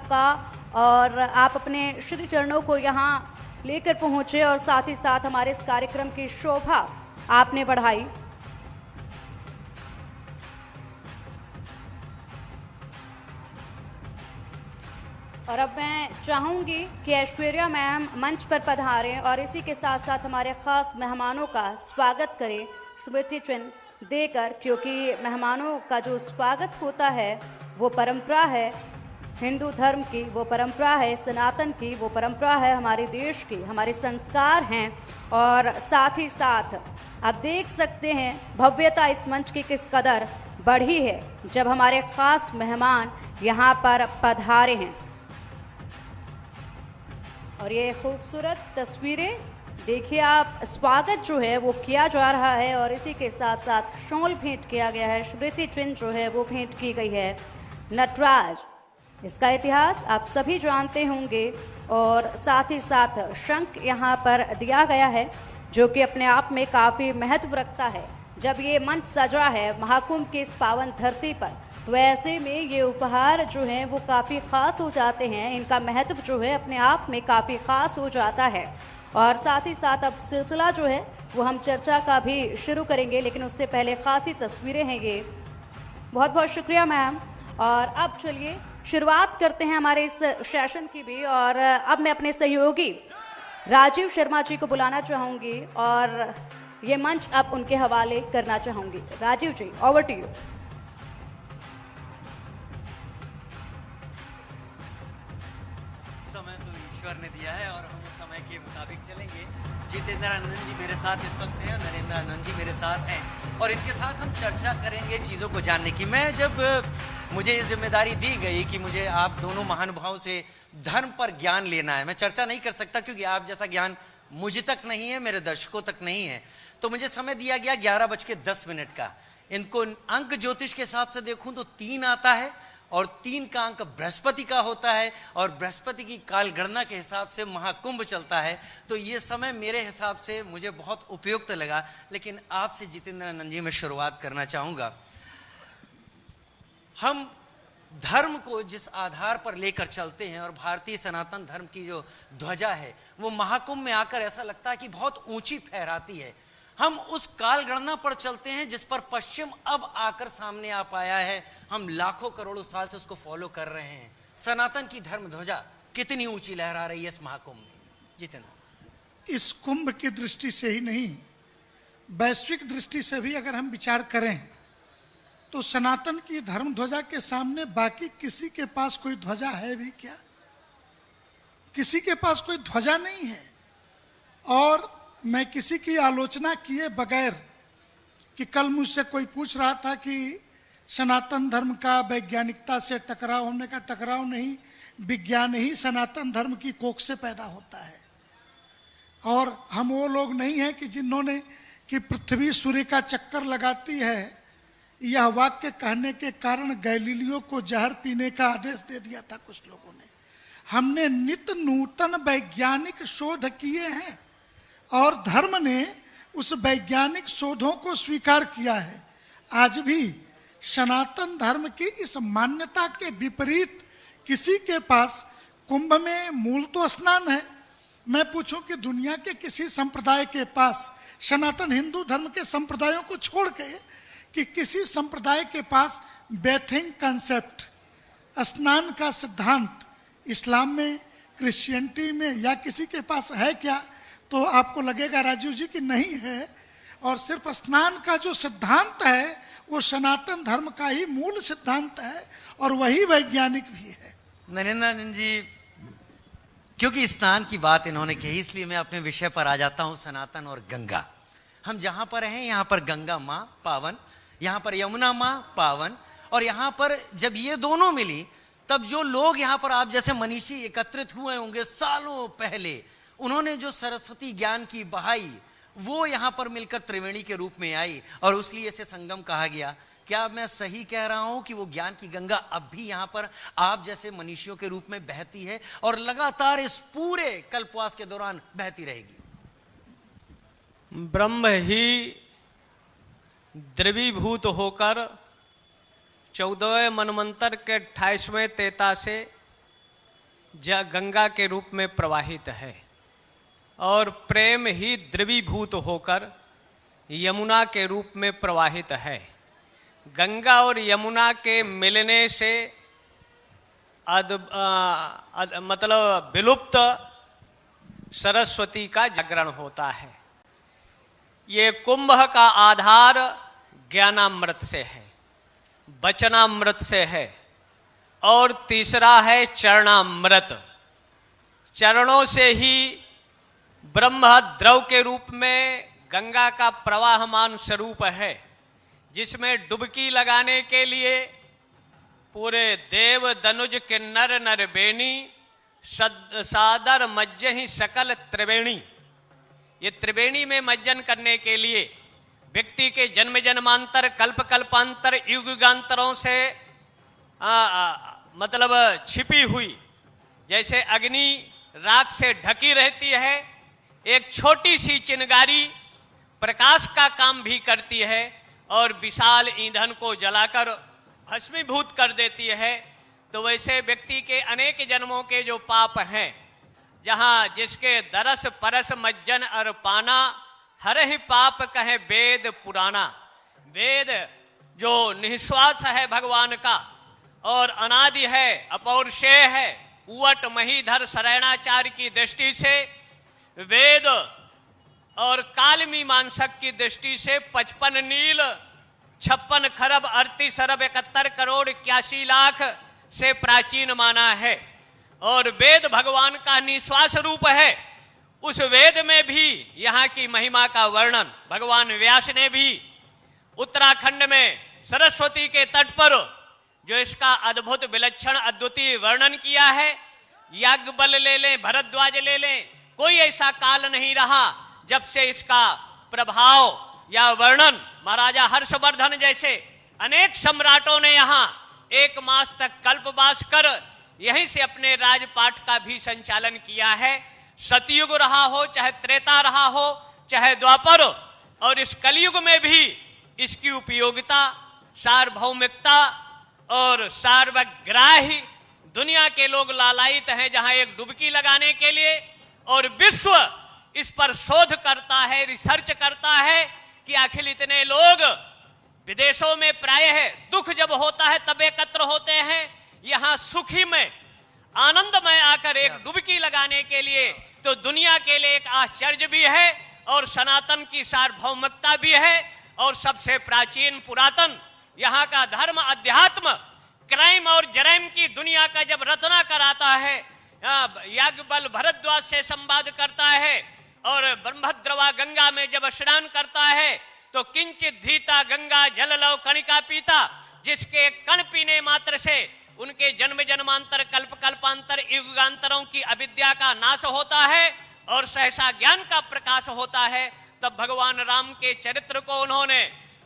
आपका, और आप अपने श्री चरणों को यहाँ लेकर पहुंचे और साथ ही साथ हमारे इस कार्यक्रम की शोभा आपने बढ़ाई। और अब मैं चाहूंगी कि ऐश्वर्या मैम मंच पर पधारें और इसी के साथ साथ हमारे खास मेहमानों का स्वागत करें स्मृति चिन्ह देकर, क्योंकि मेहमानों का जो स्वागत होता है वो परंपरा है हिंदू धर्म की, वो परंपरा है सनातन की, वो परंपरा है हमारे देश की, हमारे संस्कार हैं। और साथ ही साथ आप देख सकते हैं भव्यता इस मंच की किस कदर बढ़ी है जब हमारे खास मेहमान यहाँ पर पधारे हैं। और ये खूबसूरत तस्वीरें देखिए आप, स्वागत जो है वो किया जा रहा है और इसी के साथ साथ शॉल भेंट किया गया है, स्मृति चिन्ह जो है वो भेंट की गई है नटराज। इसका इतिहास आप सभी जानते होंगे और साथ ही साथ शंख यहाँ पर दिया गया है जो कि अपने आप में काफ़ी महत्व रखता है। जब ये मंच सजा है महाकुंभ की इस पावन धरती पर, तो ऐसे में ये उपहार जो हैं वो काफ़ी ख़ास हो जाते हैं, इनका महत्व जो है अपने आप में काफ़ी ख़ास हो जाता है। और साथ ही साथ अब सिलसिला जो है वो हम चर्चा का भी शुरू करेंगे, लेकिन उससे पहले ख़ासी तस्वीरें हैं ये। बहुत बहुत शुक्रिया मैम। और अब चलिए शुरुआत करते हैं हमारे इस सेशन की भी, और अब मैं अपने सहयोगी राजीव शर्मा जी को बुलाना चाहूँगी और ये मंच अब उनके हवाले करना चाहूँगी। राजीव जी, ओवर टू यू। समय तो ईश्वर ने दिया है और हम उस समय के मुताबिक चलेंगे। जितेंद्र आनंद जी मेरे साथ इस वक्त हैं, नरेंद्र आनंद जी मेरे साथ हैं और इनके साथ हम चर्चा करेंगे चीज़ों को जानने की। मैं जब मुझे ये जिम्मेदारी दी गई कि मुझे आप दोनों महानुभावों से धर्म पर ज्ञान लेना है, मैं चर्चा नहीं कर सकता क्योंकि आप जैसा ज्ञान मुझे तक नहीं है, मेरे दर्शकों तक नहीं है, तो मुझे समय दिया गया 11:10 का। इनको अंक ज्योतिष के हिसाब से देखूं तो 3 आता है और 3 का अंक बृहस्पति का होता है और बृहस्पति की काल गणना के हिसाब से महाकुंभ चलता है। तो ये समय मेरे हिसाब से मुझे बहुत उपयुक्त लगा। लेकिन आपसे जितेंद्र आनंद जी मैं शुरुआत करना चाहूँगा। हम धर्म को जिस आधार पर लेकर चलते हैं और भारतीय सनातन धर्म की जो ध्वजा है वो महाकुंभ में आकर ऐसा लगता है कि बहुत ऊंची फहराती है। हम उस काल गणना पर चलते हैं जिस पर पश्चिम अब आकर सामने आ पाया है। हम लाखों करोड़ों साल से उसको फॉलो कर रहे हैं। सनातन की धर्म ध्वजा कितनी ऊंची लहरा रही है इस महाकुंभ में? जितेंद्र, इस कुंभ की दृष्टि से ही नहीं, वैश्विक दृष्टि से भी अगर हम विचार करें तो सनातन की धर्म ध्वजा के सामने बाकी किसी के पास कोई ध्वजा है भी क्या? किसी के पास कोई ध्वजा नहीं है। और मैं किसी की आलोचना किए बगैर, कि कल मुझसे कोई पूछ रहा था कि सनातन धर्म का वैज्ञानिकता से टकराव होने का, टकराव नहीं, विज्ञान ही सनातन धर्म की कोख से पैदा होता है। और हम वो लोग नहीं हैं कि जिन्होंने कि पृथ्वी सूर्य का चक्कर लगाती है, यह वाक्य कहने के कारण गैलीलियो को जहर पीने का आदेश दे दिया था कुछ लोगों ने। हमने नित्य नूतन वैज्ञानिक शोध किए हैं और धर्म ने उस वैज्ञानिक शोधों को स्वीकार किया है। आज भी सनातन धर्म की इस मान्यता के विपरीत किसी के पास कुंभ में मूल तो स्नान है। मैं पूछूं कि दुनिया के किसी संप्रदाय के पास, सनातन हिंदू धर्म के संप्रदायों को छोड़ के, कि किसी संप्रदाय के पास बेथिंग कंसेप्ट, स्नान का सिद्धांत इस्लाम में, क्रिश्चियनिटी में या किसी के पास है क्या? तो आपको लगेगा राजीव जी कि नहीं है। और सिर्फ स्नान का जो सिद्धांत है वो सनातन धर्म का ही मूल सिद्धांत है और वही वैज्ञानिक भी है। नरेंद्र आनंद जी, क्योंकि स्नान की बात इन्होंने कही इसलिए मैं अपने विषय पर आ जाता हूं, सनातन और गंगा। हम जहां पर हैं यहाँ पर गंगा माँ पावन, यहाँ पर यमुना माँ पावन, और यहाँ पर जब ये दोनों मिली तब जो लोग यहाँ पर आप जैसे मनीषी एकत्रित हुए होंगे सालों पहले, उन्होंने जो सरस्वती ज्ञान की बहाई वो यहाँ पर मिलकर त्रिवेणी के रूप में आई और उसलिए इसे संगम कहा गया। क्या मैं सही कह रहा हूं कि वो ज्ञान की गंगा अब भी यहाँ पर आप जैसे मनीषियों के रूप में बहती है और लगातार इस पूरे कल्पवास के दौरान बहती रहेगी? ब्रह्म ही द्रवीभूत होकर 14वें मनवंतर के 28वें तेता से गंगा के रूप में प्रवाहित है और प्रेम ही द्रवीभूत होकर यमुना के रूप में प्रवाहित है। गंगा और यमुना के मिलने से मतलब विलुप्त सरस्वती का जागरण होता है। ये कुंभ का आधार ज्ञानामृत से है, वचनामृत से है और तीसरा है चरणामृत। चरणों से ही ब्रह्म द्रव के रूप में गंगा का प्रवाहमान स्वरूप है, जिसमें डुबकी लगाने के लिए पूरे देव दनुज किन्नर नर बेनी सादर मज्जहि सकल त्रिवेणी। ये त्रिवेणी में मज्जन करने के लिए व्यक्ति के जन्म जन्मांतर कल्प कल्पांतर युग युगांतरों से मतलब छिपी हुई जैसे अग्नि राख से ढकी रहती है, एक छोटी सी चिंगारी प्रकाश का काम भी करती है और विशाल ईंधन को जलाकर भस्मीभूत कर देती है। तो वैसे व्यक्ति के अनेक जन्मों के जो पाप हैं, जहां जिसके दरस परस मज्जन और पाना हर ही पाप कहे वेद पुराना। वेद जो निःश्वास है भगवान का और अनादि है, अपौरुषेय है, उवट महीधर शरणाचार्य की दृष्टि से वेद और काल मीमांसक की दृष्टि से 55 नील 56 खरब 38 अरब 71 करोड़ 81 लाख से प्राचीन माना है और वेद भगवान का निश्वास रूप है। उस वेद में भी यहाँ की महिमा का वर्णन भगवान व्यास ने भी उत्तराखंड में सरस्वती के तट पर जो इसका अद्भुत विलक्षण अद्वितीय वर्णन किया है। याज्ञवल्क्य ले लें, भरद्वाज ले लें, कोई ऐसा काल नहीं रहा जब से इसका प्रभाव या वर्णन महाराजा हर्षवर्धन जैसे अनेक सम्राटों ने यहाँ 1 मास तक कल्पवास कर यहीं से अपने राजपाट का भी संचालन किया है। सतयुग रहा हो, चाहे त्रेता रहा हो, चाहे द्वापर, और इस कलयुग में भी इसकी उपयोगिता, सार्वभौमिकता और सार्वग्राही दुनिया के लोग लालायित हैं, जहां एक डुबकी लगाने के लिए और विश्व इस पर शोध करता है, रिसर्च करता है कि आखिर इतने लोग विदेशों में प्राय है दुख जब होता है तब एकत्र होते हैं, यहां सुखी में आनंद में आकर एक डुबकी लगाने के लिए, तो दुनिया के लिए एक आश्चर्य भी है और सनातन की सार्वभौमिकता भी है और सबसे प्राचीन पुरातन यहाँ का धर्म अध्यात्म क्राइम और जरैम की दुनिया का जब रचना कराता है, याज्ञवल्क्य भरद्वाज से संवाद करता है और ब्रह्मद्रवा गंगा में जब स्नान करता है तो किंचित धीता गंगा जल लव कणिका पीता, जिसके कण पीने मात्र से उनके जन्म जन्मांतर कल्प कल्पांतर युगांतरों की अविद्या का नाश होता है और सहसा ज्ञान का प्रकाश होता है। तब भगवान राम के चरित्र को उन्होंने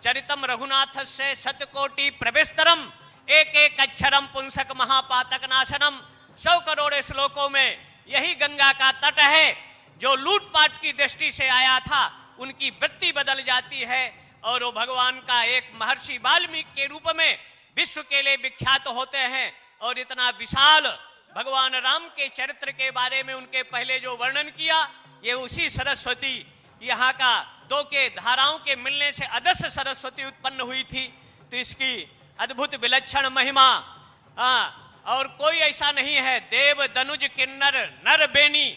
चरितम रघुनाथ से शतकोटि प्रविस्तरम एक एक अक्षरम पुंसक महापातक नाशनम 100 करोड़ श्लोकों में यही गंगा का तट है। जो लूटपाट की दृष्टि से आया था उनकी वृत्ति बदल जाती है और वो भगवान का एक महर्षि वाल्मीकि के रूप में विश्व के लिए विख्यात होते हैं। और इतना विशाल भगवान राम के चरित्र के बारे में उनके पहले जो वर्णन किया, ये उसी सरस्वती यहाँ का 2 के धाराओं के मिलने से अदस्य सरस्वती उत्पन्न हुई थी। तो इसकी अद्भुत विलक्षण महिमा और कोई ऐसा नहीं है। देव दनुज किन्नर नर बेनी,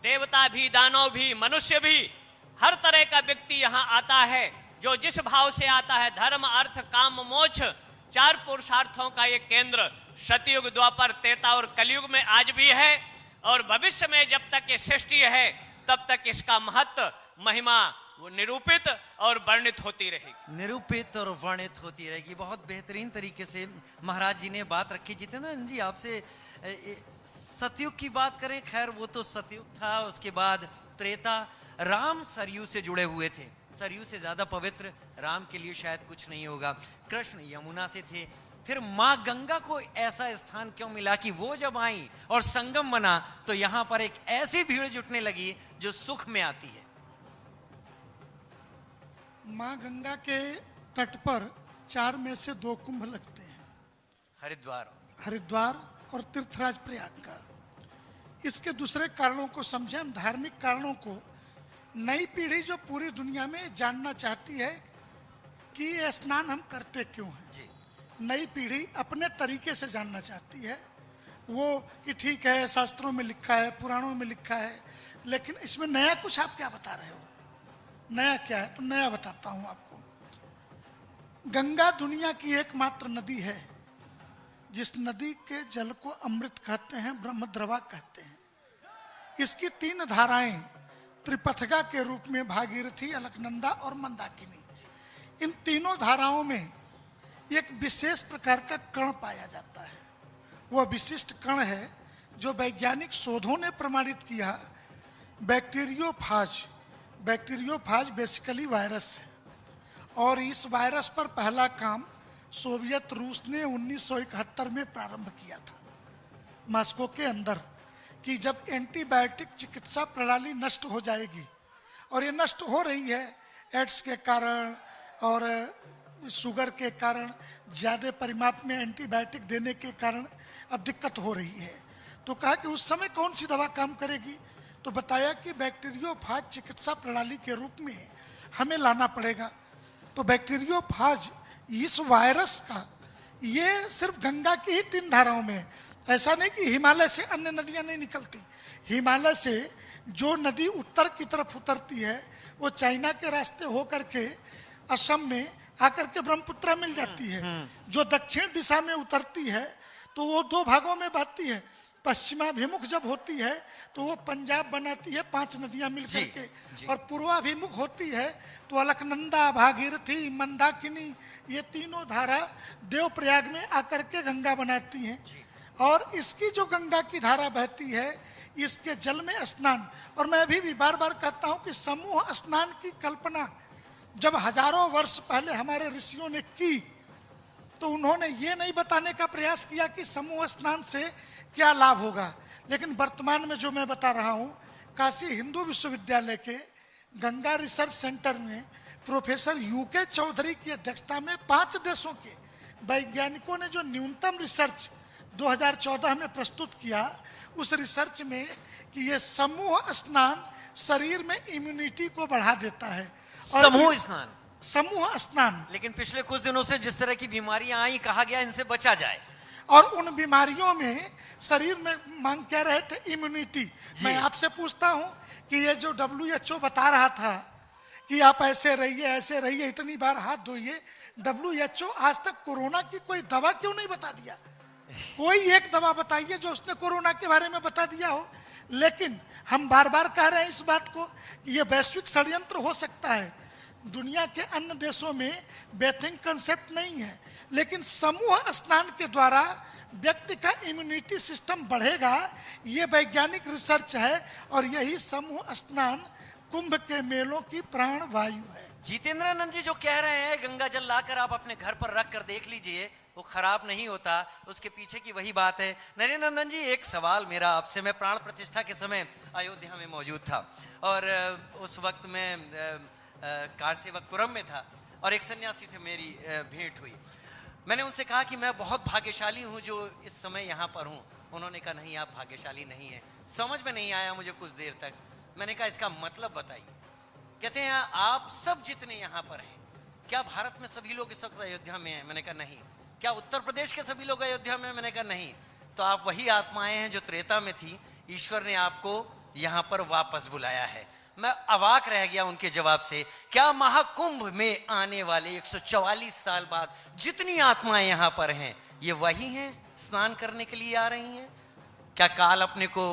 देवता भी, दानव भी, मनुष्य भी, हर तरह का व्यक्ति यहाँ आता है जो जिस भाव से आता है। धर्म अर्थ काम मोक्ष 4 पुरुषार्थों का एक केंद्र सतयुग द्वापर त्रेता और कलयुग में आज भी है और भविष्य में जब तक ये सृष्टि है तब तक इसका महत्व महिमा वो निरूपित और वर्णित होती रहेगी। निरूपित और वर्णित होती रहेगी। बहुत बेहतरीन तरीके से महाराज जी ने बात रखी। जितेंद्र जी, आपसे सतयुग की बात करें, खैर वो तो सतयुग था, उसके बाद त्रेता। राम सरयू से जुड़े हुए थे, सरयू से ज्यादा पवित्र राम के लिए शायद कुछ नहीं होगा। कृष्ण यमुना से थे, फिर मां गंगा को ऐसा स्थान क्यों मिला कि वो जब आई और संगम बना तो यहां पर एक ऐसी भीड़ जुटने लगी जो सुख में आती है। मां गंगा के तट पर 4 में से 2 कुंभ लगते हैं, हरिद्वार हरिद्वार और तीर्थराज प्रयाग का। इसके दूसरे कारणों को समझें, हम धार्मिक कारणों को। नई पीढ़ी जो पूरी दुनिया में जानना चाहती है कि ये स्नान हम करते क्यों हैं, जी नई पीढ़ी अपने तरीके से जानना चाहती है। वो कि ठीक है शास्त्रों में लिखा है, पुराणों में लिखा है, लेकिन इसमें नया कुछ आप क्या बता रहे हो, नया क्या है? तो नया बताता हूं आपको। गंगा दुनिया की एकमात्र नदी है जिस नदी के जल को अमृत कहते हैं, ब्रह्मद्रवा कहते हैं। इसकी 3 धाराएं त्रिपथगा के रूप में भागीरथी, अलकनंदा और मंदाकिनी, इन तीनों धाराओं में एक विशेष प्रकार का कण पाया जाता है। वह विशिष्ट कण है जो वैज्ञानिक शोधों ने प्रमाणित किया, बैक्टीरियोफाज। बैक्टीरियोफाज बेसिकली वायरस है, और इस वायरस पर पहला काम सोवियत रूस ने 1971 में प्रारंभ किया था मॉस्को के अंदर, कि जब एंटीबायोटिक चिकित्सा प्रणाली नष्ट हो जाएगी, और ये नष्ट हो रही है एड्स के कारण और शुगर के कारण, ज़्यादा परिमाप में एंटीबायोटिक देने के कारण अब दिक्कत हो रही है। तो कहा कि उस समय कौन सी दवा काम करेगी, तो बताया कि बैक्टीरियोफाज चिकित्सा प्रणाली के रूप में हमें लाना पड़ेगा। तो बैक्टीरियोफाज इस वायरस का, ये सिर्फ गंगा की ही 3 धाराओं में, ऐसा नहीं कि हिमालय से अन्य नदियां नहीं निकलती। हिमालय से जो नदी उत्तर की तरफ उतरती है वो चाइना के रास्ते होकर के असम में आकर के ब्रह्मपुत्रा मिल जाती है। जो दक्षिण दिशा में उतरती है तो वो 2 भागों में बहती है। पश्चिमाभिमुख जब होती है तो वो पंजाब बनाती है 5 नदियां मिलकर के, और पूर्वाभिमुख होती है तो अलकनंदा, भागीरथी, मंदाकिनी, ये तीनों धारा देवप्रयाग में आकर के गंगा बनाती हैं। और इसकी जो गंगा की धारा बहती है, इसके जल में स्नान, और मैं अभी भी बार बार कहता हूं कि समूह स्नान की कल्पना जब हजारों वर्ष पहले हमारे ऋषियों ने की, तो उन्होंने ये नहीं बताने का प्रयास किया कि समूह स्नान से क्या लाभ होगा। लेकिन वर्तमान में जो मैं बता रहा हूं, काशी हिंदू विश्वविद्यालय के गंगा रिसर्च सेंटर में प्रोफेसर यूके चौधरी की अध्यक्षता में 5 देशों के वैज्ञानिकों ने जो न्यूनतम रिसर्च 2014 में प्रस्तुत किया, उस रिसर्च में कि ये समूह स्नान शरीर में इम्यूनिटी को बढ़ा देता है। समूह स्नान। लेकिन पिछले कुछ दिनों से जिस तरह की बीमारियां आई, कहा गया इनसे बचा जाए, और उन बीमारियों में शरीर में मांग क्या रहे थे, इम्यूनिटी। मैं आपसे पूछता हूं कि ये जो WHO बता रहा था कि आप ऐसे रहिए, इतनी बार हाथ धोइए, WHO आज तक कोरोना की कोई दवा क्यों नहीं बता दिया? कोई एक दवा बताइए जो उसने कोरोना के बारे में बता दिया हो। लेकिन हम बार बार कह रहे हैं इस बात को कि ये वैश्विक षड्यंत्र हो सकता है। दुनिया के अन्य देशों में बेथिंग कंसेप्ट नहीं है, लेकिन समूह स्नान के द्वारा व्यक्ति का इम्यूनिटी सिस्टम बढ़ेगा, ये वैज्ञानिक रिसर्च है। और यही समूह स्नान कुंभ के मेलों की प्राण वायु है। जितेंद्रानंद जी जो कह रहे हैं गंगा जल लाकर आप अपने घर पर रख कर देख लीजिए, वो खराब नहीं होता, उसके पीछे की वही बात है। नरेंद्र नंदन जी, एक सवाल मेरा आपसे, मैं प्राण प्रतिष्ठा के समय अयोध्या में मौजूद था, और उस वक्त मैं कार सेवकपुरम में था, और एक सन्यासी से मेरी भेंट हुई। मैंने उनसे कहा कि मैं बहुत भाग्यशाली हूं जो इस समय यहाँ पर हूं। उन्होंने कहा नहीं, आप भाग्यशाली नहीं हैं। समझ में नहीं आया मुझे कुछ देर तक। मैंने कहा इसका मतलब बताइए। कहते हैं आप सब जितने यहाँ पर हैं, क्या भारत में सभी लोग इस वक्त अयोध्या में हैं? मैंने कहा नहीं। क्या उत्तर प्रदेश के सभी लोग अयोध्या में? मैंने कहा नहीं। तो आप वही आत्माएं हैं जो त्रेता में थी, ईश्वर ने आपको यहाँ पर वापस बुलाया है। मैं अवाक रह गया उनके जवाब से। क्या महाकुंभ में आने वाले 144 साल बाद जितनी आत्माएं यहाँ पर हैं, ये वही हैं स्नान करने के लिए आ रही हैं? क्या काल अपने को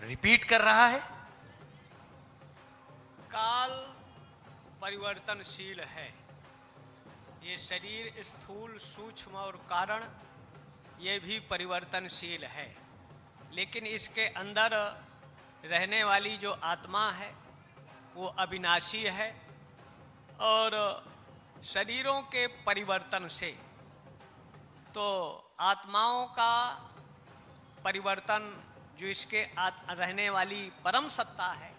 रिपीट कर रहा है? काल परिवर्तनशील है। ये शरीर स्थूल, सूक्ष्म और कारण, ये भी परिवर्तनशील है। लेकिन इसके अंदर रहने वाली जो आत्मा है वो अविनाशी है, और शरीरों के परिवर्तन से तो आत्माओं का परिवर्तन, जो इसके रहने वाली परम सत्ता है,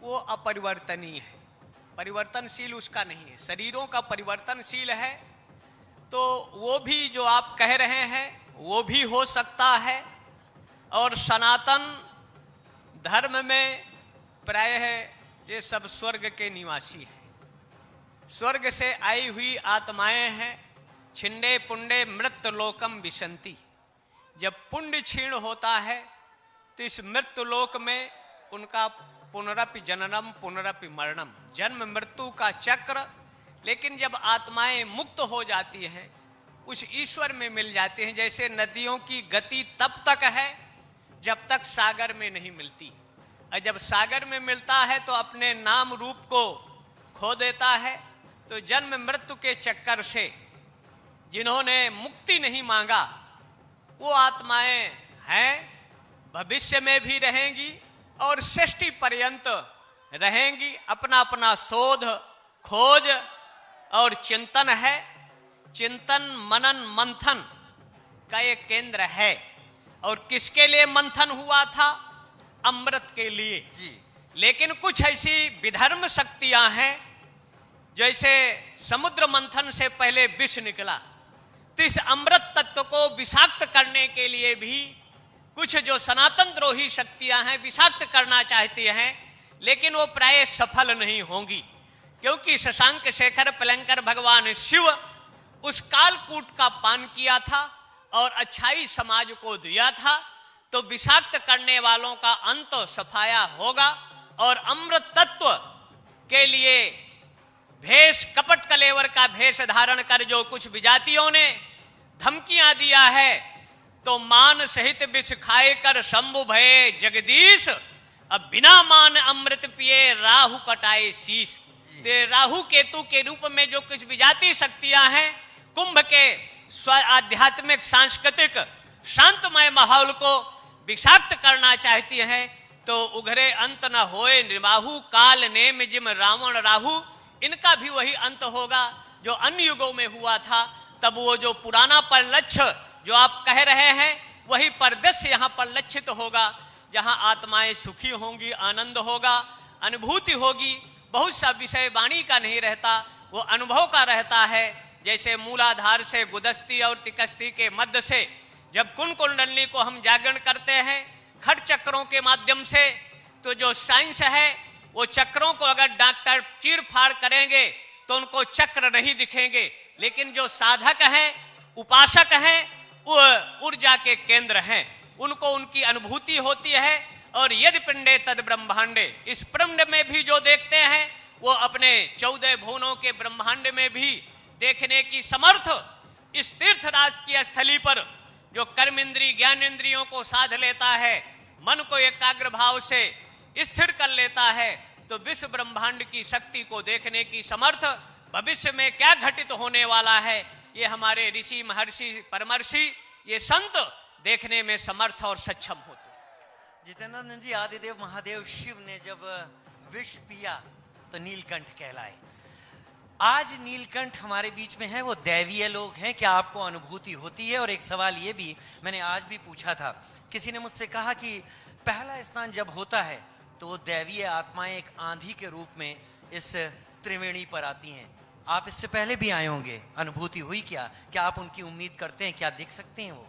वो अपरिवर्तनीय है, परिवर्तनशील उसका नहीं है। शरीरों का परिवर्तनशील है, तो वो भी जो आप कह रहे हैं वो भी हो सकता है। और सनातन धर्म में प्रायः ये सब स्वर्ग के निवासी हैं, स्वर्ग से आई हुई आत्माएं हैं। छिंडे पुंडे मृत्यु लोकम विशंति। जब पुण्य क्षीण होता है तो इस मृत्यु लोक में उनका पुनरपि जननम पुनरपि मरणम, जन्म मृत्यु का चक्र। लेकिन जब आत्माएं मुक्त हो जाती हैं, उस ईश्वर में मिल जाती हैं। जैसे नदियों की गति तब तक है जब तक सागर में नहीं मिलती, और जब सागर में मिलता है तो अपने नाम रूप को खो देता है। तो जन्म मृत्यु के चक्कर से जिन्होंने मुक्ति नहीं मांगा वो आत्माएं हैं, भविष्य में भी रहेंगी और सृष्टि पर्यंत रहेंगी। अपना अपना शोध खोज और चिंतन है। चिंतन मनन मंथन का एक केंद्र है। और किसके लिए मंथन हुआ था? अमृत के लिए जी। लेकिन कुछ ऐसी विधर्म शक्तियां हैं, जैसे समुद्र मंथन से पहले विष निकला, तो इस अमृत तत्व को विषाक्त करने के लिए भी कुछ जो सनातन द्रोही शक्तियां हैं विषाक्त करना चाहती हैं, लेकिन वो प्राय सफल नहीं होंगी। क्योंकि शशांक शेखर पलंकर भगवान शिव उस कालकूट का पान किया था और अच्छाई समाज को दिया था। तो विषाक्त करने वालों का अंत सफाया होगा। और अमृत तत्व के लिए भेष कपट कलेवर का भेष धारण कर जो कुछ विजातियों ने धमकियां दिया है, तो मान सहित विष खाए कर शंभु भये जगदीश, अब बिना मान अमृत पिए राहु कटाए शीश। ते राहु केतु के रूप में जो कुछ विजाती शक्तियां हैं, कुंभ के आध्यात्मिक सांस्कृतिक शांतमय माहौल को विषाक्त करना चाहती हैं। तो उघरे अंत न होए निर्वाहु, काल नेम जिम रावण राहु। इनका भी वही अंत होगा जो अन्य युगों में हुआ था। तब वो जो पुराना परिलक्ष्य जो आप कह रहे हैं, वही परिदृश्य यहाँ परिलक्षित होगा, जहाँ आत्माएं सुखी होंगी, आनंद होगा, अनुभूति होगी। बहुत सा विषय वाणी का नहीं रहता, वो अनुभव का रहता है। जैसे मूलाधार से गुदस्ती और तिकस्ती के मध्य से जब कुंड कुंडली को हम जागरण करते हैं खट चक्रों के माध्यम से, तो जो साइंस है वो चक्रों को अगर डॉक्टर चीर फाड़ करेंगे तो उनको चक्र नहीं दिखेंगे, लेकिन जो साधक हैं, उपासक हैं, वो ऊर्जा के केंद्र हैं, उनको उनकी अनुभूति होती है। और यदि पिंडे तद ब्रह्मांडे, इस पिंड में भी जो देखते हैं वो अपने 14 भुवनों के ब्रह्मांड में भी देखने की समर्थ इस तीर्थराज की स्थली पर जो कर्म इंद्री ज्ञान इंद्रियों को साध लेता है, मन को एकाग्र भाव से स्थिर कर लेता है, तो विश्व ब्रह्मांड की शक्ति को देखने की समर्थ, भविष्य में क्या घटित होने वाला है, ये हमारे ऋषि महर्षि परमर्षि ये संत देखने में समर्थ और सक्षम होते। जितेंद्रानंद जी, आदिदेव महादेव शिव ने जब विष पिया तो नीलकंठ कहलाए। आज नीलकंठ हमारे बीच में है, वो दैवीय लोग हैं। क्या आपको अनुभूति होती है? और एक सवाल ये भी मैंने आज भी पूछा था, किसी ने मुझसे कहा कि पहला स्नान जब होता है तो वो दैवीय आत्माएं एक आंधी के रूप में इस त्रिवेणी पर आती हैं। आप इससे पहले भी आए होंगे, अनुभूति हुई क्या आप उनकी उम्मीद करते हैं? क्या दिख सकते हैं वो?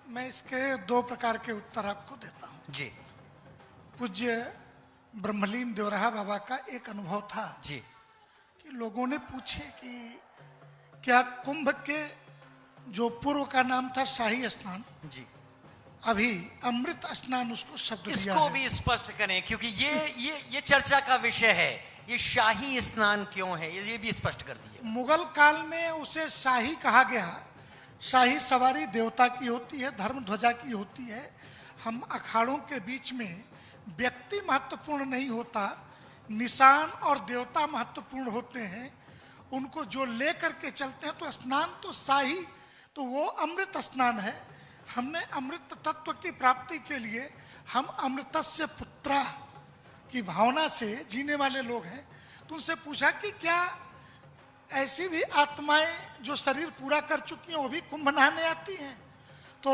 मैं इसके 2 प्रकार के उत्तर आपको देता हूं जी पूज्य ब्रह्मलीन देवराहा बाबा का एक अनुभव था जी। कि लोगों ने पूछे कि क्या कुंभ के जो पूर्व का नाम था शाही स्नान, जी, अभी अमृत स्नान उसको शब्द दिया इसको है। भी स्पष्ट करें, क्योंकि ये चर्चा का विषय है। ये शाही स्नान क्यों है, ये भी स्पष्ट कर दिए। मुगल काल में उसे शाही कहा गया। शाही सवारी देवता की होती है, धर्म ध्वजा की होती है। हम अखाड़ों के बीच में व्यक्ति महत्वपूर्ण नहीं होता, निशान और देवता महत्वपूर्ण होते हैं। उनको जो ले करके चलते हैं, तो स्नान तो शाही, तो वो अमृत स्नान है। हमने अमृत तत्व की प्राप्ति के लिए हम अमृतस्य पुत्रा की भावना से जीने वाले लोग हैं। तो उनसे पूछा कि क्या ऐसी भी आत्माएं जो शरीर पूरा कर चुकी हैं वो भी कुंभ नहाने आती हैं? तो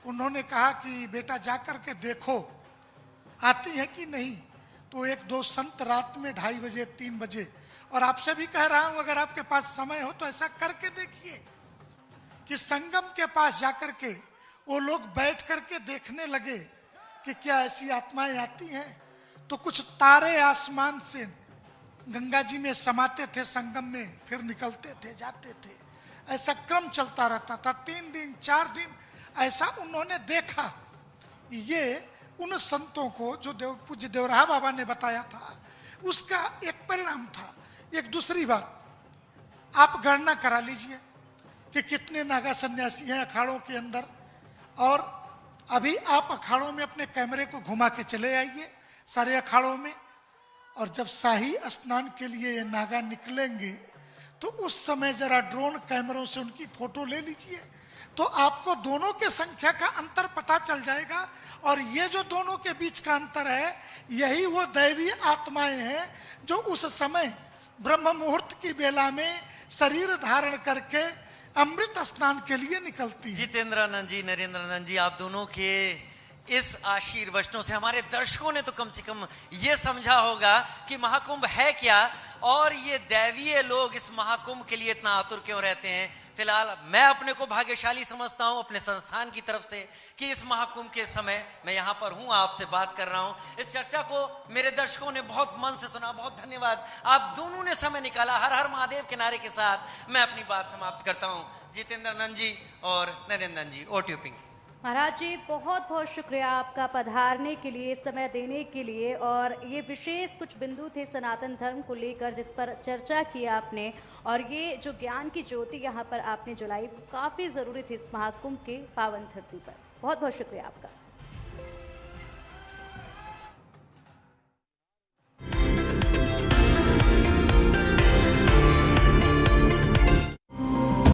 उन्होंने कहा कि बेटा जा कर के देखो आती है कि नहीं। तो 1-2 संत रात में 2:30 बजे 3 बजे, और आपसे भी कह रहा हूं अगर आपके पास समय हो तो ऐसा करके देखिए कि संगम के पास जाकर के वो लोग बैठ करके देखने लगे कि क्या ऐसी आत्माएं आती हैं? तो कुछ तारे आसमान से गंगा जी में समाते थे, संगम में, फिर निकलते थे, जाते थे। ऐसा क्रम चलता रहता था। 3 दिन 4 दिन ऐसा उन्होंने देखा। ये उन संतों को जो पूज्य देवराहा बाबा ने बताया था, उसका एक परिणाम था। एक दूसरी बात, आप गणना करा लीजिए कि कितने नागा सन्यासी हैं अखाड़ों के अंदर, और अभी आप अखाड़ों में अपने कैमरे को घुमा के चले आइए सारे अखाड़ों में, और जब शाही स्नान के लिए ये नागा निकलेंगे तो उस समय जरा ड्रोन कैमरों से उनकी फोटो ले लीजिए, तो आपको दोनों के संख्या का अंतर पता चल जाएगा। और ये जो दोनों के बीच का अंतर है, यही वो दैवी आत्माएं हैं जो उस समय ब्रह्म मुहूर्त की बेला में शरीर धारण करके अमृत स्नान के लिए निकलती है। जितेंद्रानंद जी, नरेंद्रानंद जी, आप दोनों के इस आशीर्वचनों से हमारे दर्शकों ने तो कम से कम ये समझा होगा कि महाकुंभ है क्या, और ये दैवीय लोग इस महाकुंभ के लिए इतना आतुर क्यों रहते हैं। फिलहाल मैं अपने को भाग्यशाली समझता हूं अपने संस्थान की तरफ से कि इस महाकुंभ के समय मैं यहां पर हूं, आपसे बात कर रहा हूं। इस चर्चा को मेरे दर्शकों ने बहुत मन से सुना, बहुत धन्यवाद। आप दोनों ने समय निकाला। हर हर महादेव के नारे के साथ मैं अपनी बात समाप्त करता हूं। जितेंद्रानंद जी और नरेंद्रनंद जी, ओ ट्यूपिंग। महाराज जी, बहुत बहुत शुक्रिया आपका पधारने के लिए, समय देने के लिए, और ये विशेष कुछ बिंदु थे सनातन धर्म को लेकर जिस पर चर्चा की आपने, और ये जो ज्ञान की ज्योति यहाँ पर आपने जलाई, काफ़ी ज़रूरी थी इस महाकुंभ के पावन धरती पर। बहुत बहुत शुक्रिया आपका।